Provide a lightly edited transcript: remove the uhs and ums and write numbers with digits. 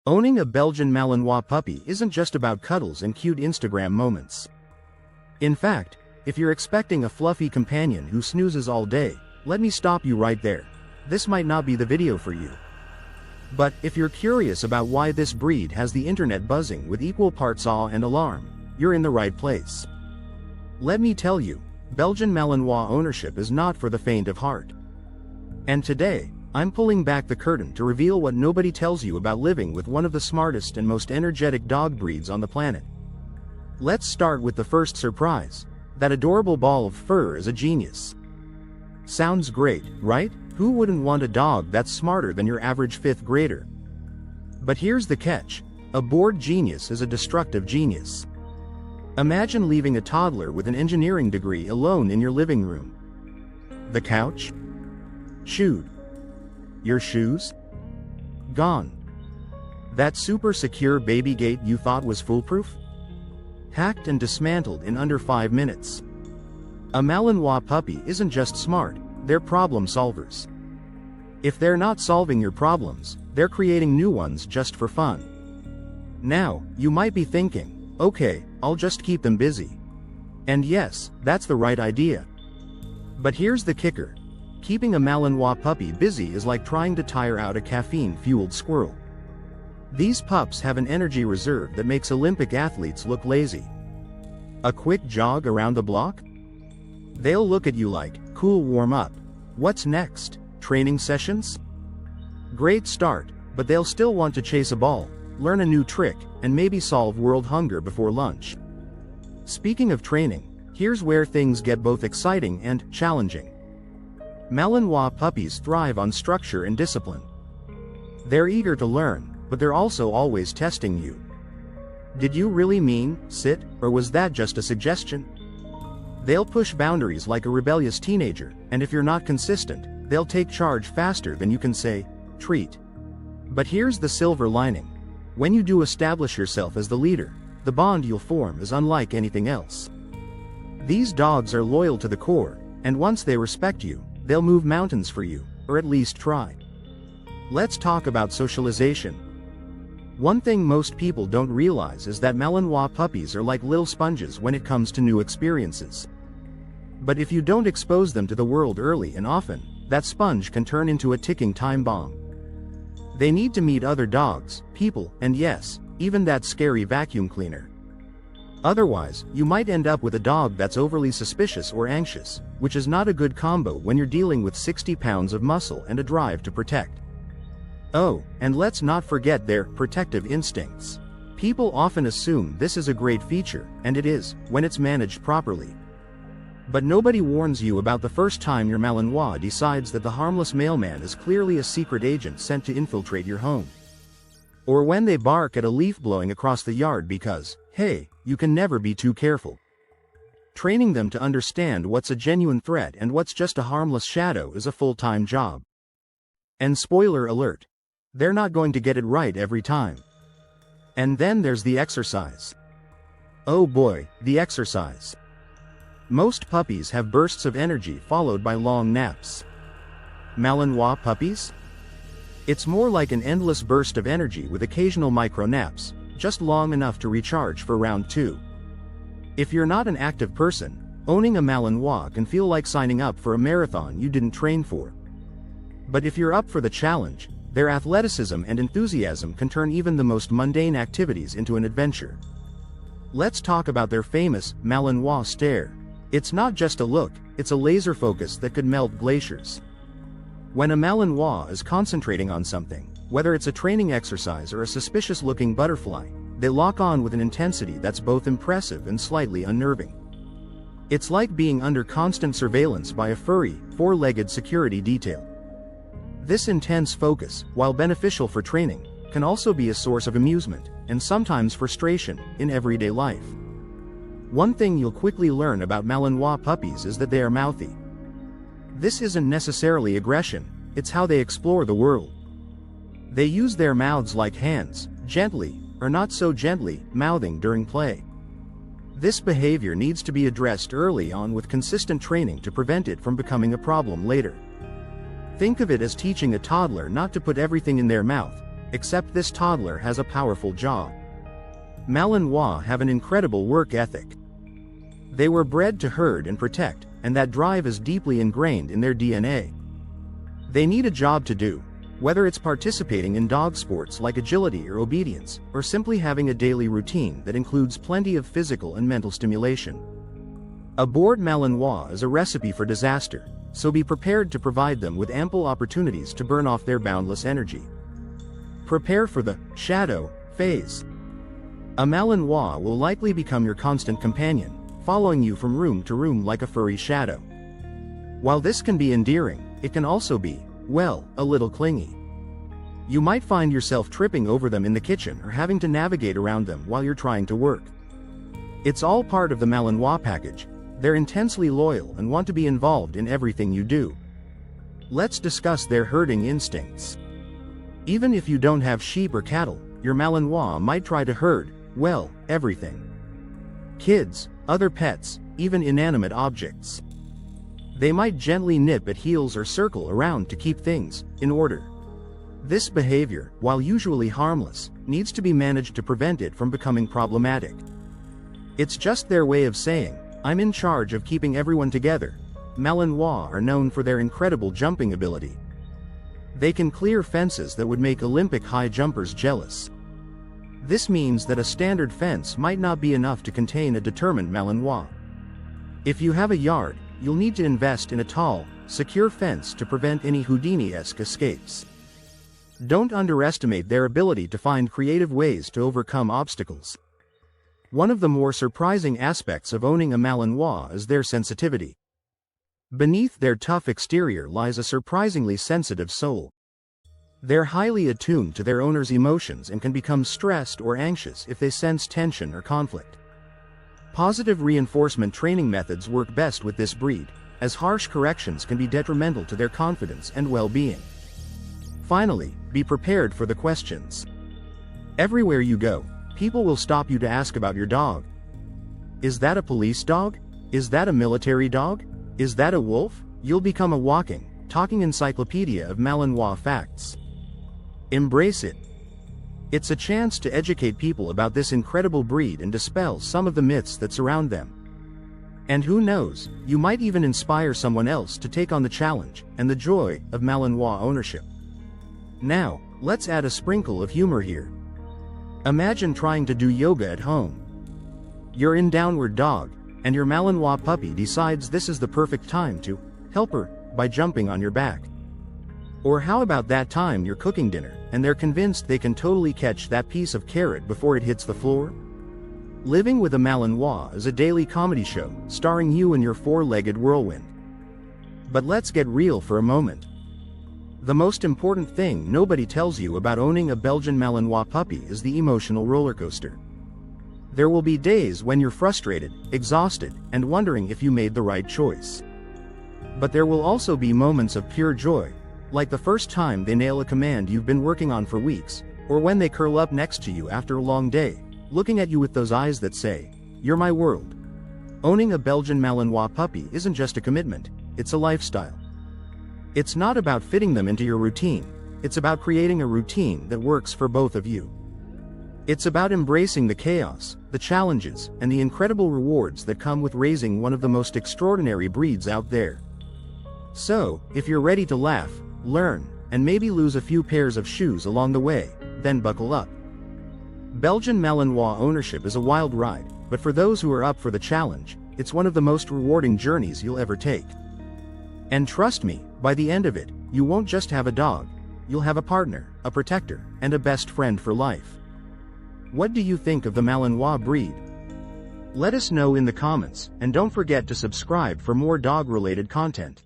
Owning a Belgian Malinois puppy isn't just about cuddles and cute Instagram moments. In fact, if you're expecting a fluffy companion who snoozes all day, let me stop you right there. This might not be the video for you. But if you're curious about why this breed has the internet buzzing with equal parts awe and alarm, you're in the right place. Let me tell you, Belgian Malinois ownership is not for the faint of heart. And today, I'm pulling back the curtain to reveal what nobody tells you about living with one of the smartest and most energetic dog breeds on the planet. Let's start with the first surprise. That adorable ball of fur is a genius. Sounds great, right? Who wouldn't want a dog that's smarter than your average fifth grader? But here's the catch. A bored genius is a destructive genius. Imagine leaving a toddler with an engineering degree alone in your living room. The couch? Chewed. Your shoes? Gone. That super secure baby gate you thought was foolproof? Hacked and dismantled in under 5 minutes. A Malinois puppy isn't just smart, they're problem solvers. If they're not solving your problems, they're creating new ones just for fun. Now, you might be thinking, okay, I'll just keep them busy. And yes, that's the right idea. But here's the kicker. Keeping a Malinois puppy busy is like trying to tire out a caffeine-fueled squirrel. These pups have an energy reserve that makes Olympic athletes look lazy. A quick jog around the block? They'll look at you like, cool warm-up. What's next? Training sessions? Great start, but they'll still want to chase a ball, learn a new trick, and maybe solve world hunger before lunch. Speaking of training, here's where things get both exciting and challenging. Malinois puppies thrive on structure and discipline. They're eager to learn, but they're also always testing you. Did you really mean sit, or was that just a suggestion? They'll push boundaries like a rebellious teenager, and if you're not consistent, they'll take charge faster than you can say, treat. But here's the silver lining. When you do establish yourself as the leader, the bond you'll form is unlike anything else. These dogs are loyal to the core, and once they respect you, they'll move mountains for you, or at least try. Let's talk about socialization. One thing most people don't realize is that Malinois puppies are like little sponges when it comes to new experiences. But if you don't expose them to the world early and often, that sponge can turn into a ticking time bomb. They need to meet other dogs, people, and yes, even that scary vacuum cleaner. Otherwise, you might end up with a dog that's overly suspicious or anxious, which is not a good combo when you're dealing with 60 pounds of muscle and a drive to protect. Oh, and let's not forget their protective instincts. People often assume this is a great feature, and it is, when it's managed properly. But nobody warns you about the first time your Malinois decides that the harmless mailman is clearly a secret agent sent to infiltrate your home. Or when they bark at a leaf blowing across the yard because, hey, you can never be too careful. Training them to understand what's a genuine threat and what's just a harmless shadow is a full-time job. And spoiler alert, they're not going to get it right every time. And then there's the exercise. Oh boy, the exercise. Most puppies have bursts of energy followed by long naps. Malinois puppies? It's more like an endless burst of energy with occasional micro-naps, just long enough to recharge for round 2. If you're not an active person, owning a Malinois can feel like signing up for a marathon you didn't train for. But if you're up for the challenge, their athleticism and enthusiasm can turn even the most mundane activities into an adventure. Let's talk about their famous Malinois stare. It's not just a look, it's a laser focus that could melt glaciers. When a Malinois is concentrating on something, whether it's a training exercise or a suspicious-looking butterfly, they lock on with an intensity that's both impressive and slightly unnerving. It's like being under constant surveillance by a furry, four-legged security detail. This intense focus, while beneficial for training, can also be a source of amusement, and sometimes frustration, in everyday life. One thing you'll quickly learn about Malinois puppies is that they are mouthy. This isn't necessarily aggression, it's how they explore the world. They use their mouths like hands, gently, or not so gently, mouthing during play. This behavior needs to be addressed early on with consistent training to prevent it from becoming a problem later. Think of it as teaching a toddler not to put everything in their mouth, except this toddler has a powerful jaw. Malinois have an incredible work ethic. They were bred to herd and protect, and that drive is deeply ingrained in their DNA. They need a job to do, whether it's participating in dog sports like agility or obedience, or simply having a daily routine that includes plenty of physical and mental stimulation. A bored Malinois is a recipe for disaster, so be prepared to provide them with ample opportunities to burn off their boundless energy. Prepare for the shadow phase. A Malinois will likely become your constant companion, following you from room to room like a furry shadow. While this can be endearing, it can also be, well, a little clingy. You might find yourself tripping over them in the kitchen or having to navigate around them while you're trying to work. It's all part of the Malinois package. They're intensely loyal and want to be involved in everything you do. Let's discuss their herding instincts. Even if you don't have sheep or cattle, your Malinois might try to herd, well, everything. Kids, other pets, even inanimate objects. They might gently nip at heels or circle around to keep things in order. This behavior, while usually harmless, needs to be managed to prevent it from becoming problematic. It's just their way of saying, "I'm in charge of keeping everyone together." Malinois are known for their incredible jumping ability. They can clear fences that would make Olympic high jumpers jealous. This means that a standard fence might not be enough to contain a determined Malinois. If you have a yard, you'll need to invest in a tall, secure fence to prevent any Houdini-esque escapes. Don't underestimate their ability to find creative ways to overcome obstacles. One of the more surprising aspects of owning a Malinois is their sensitivity. Beneath their tough exterior lies a surprisingly sensitive soul. They're highly attuned to their owner's emotions and can become stressed or anxious if they sense tension or conflict. Positive reinforcement training methods work best with this breed, as harsh corrections can be detrimental to their confidence and well-being. Finally, be prepared for the questions. Everywhere you go, people will stop you to ask about your dog. Is that a police dog? Is that a military dog? Is that a wolf? You'll become a walking, talking encyclopedia of Malinois facts. Embrace it. It's a chance to educate people about this incredible breed and dispel some of the myths that surround them. And who knows, you might even inspire someone else to take on the challenge and the joy of Malinois ownership. Now, let's add a sprinkle of humor here. Imagine trying to do yoga at home. You're in downward dog, and your Malinois puppy decides this is the perfect time to help her by jumping on your back. Or how about that time you're cooking dinner, and they're convinced they can totally catch that piece of carrot before it hits the floor? Living with a Malinois is a daily comedy show, starring you and your four-legged whirlwind. But let's get real for a moment. The most important thing nobody tells you about owning a Belgian Malinois puppy is the emotional roller coaster. There will be days when you're frustrated, exhausted, and wondering if you made the right choice. But there will also be moments of pure joy, like the first time they nail a command you've been working on for weeks, or when they curl up next to you after a long day, looking at you with those eyes that say, "You're my world." Owning a Belgian Malinois puppy isn't just a commitment, it's a lifestyle. It's not about fitting them into your routine, it's about creating a routine that works for both of you. It's about embracing the chaos, the challenges, and the incredible rewards that come with raising one of the most extraordinary breeds out there. So, if you're ready to laugh, learn, and maybe lose a few pairs of shoes along the way, then buckle up. Belgian Malinois ownership is a wild ride, but for those who are up for the challenge, it's one of the most rewarding journeys you'll ever take. And trust me, by the end of it, you won't just have a dog, you'll have a partner, a protector, and a best friend for life. What do you think of the Malinois breed? Let us know in the comments, and don't forget to subscribe for more dog-related content.